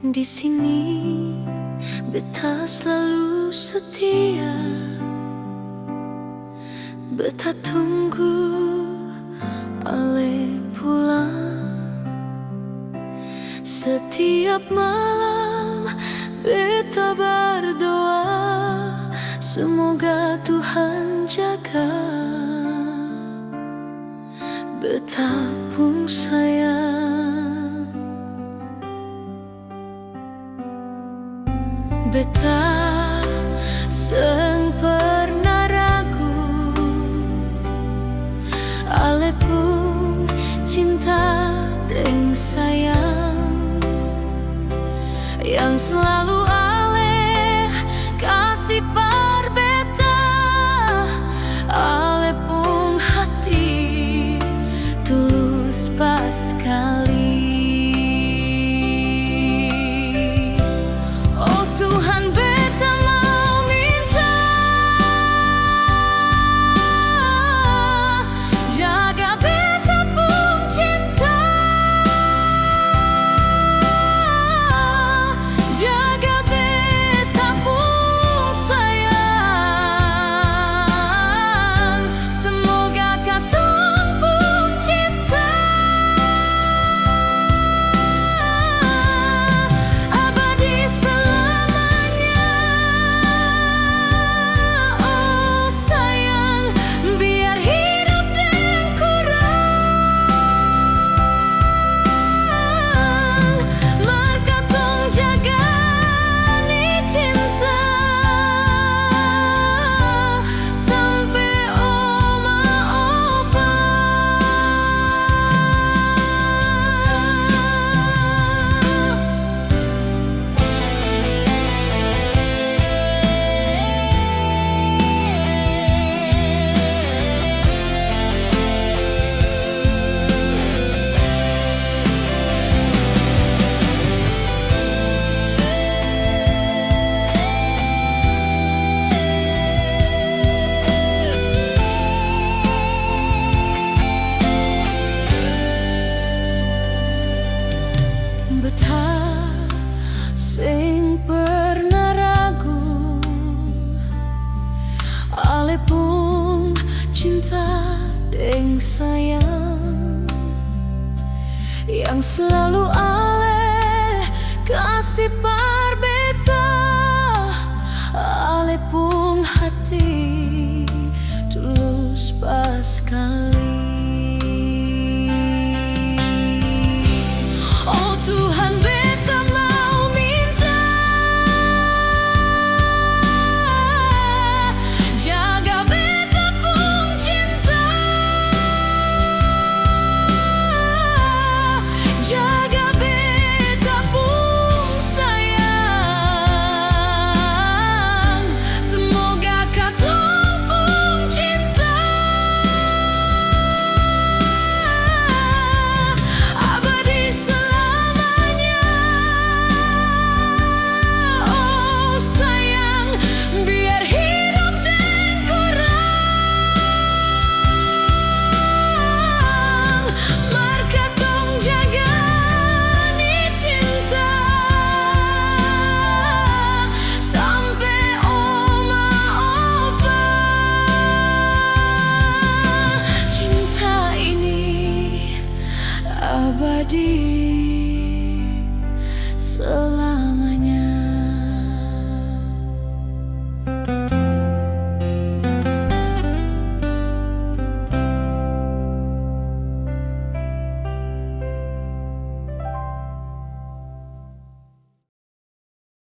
Di sini beta selalu setia, beta tunggu ale pulang. Setiap malam beta berdoa, semoga Tuhan jaga. Beta pun sayang. Beta seng pernah ragu, ale pun cinta deng sayang, yang selalu ale kasih par beta, ale pun hati tulus pas kali. Tuhan, beta mau minta, jaga beta pun cinta, jaga beta pun sayang. Semoga katong pun cinta abadi selamanya. Oh sayang, biar hidup dan kurang, mar katong jaga ni cinta sampai oma opa. Beta sing pernah ragu, ale pun cinta deng sayang, yang selalu ale kasih par beta, ale pun hati tulus pas kali.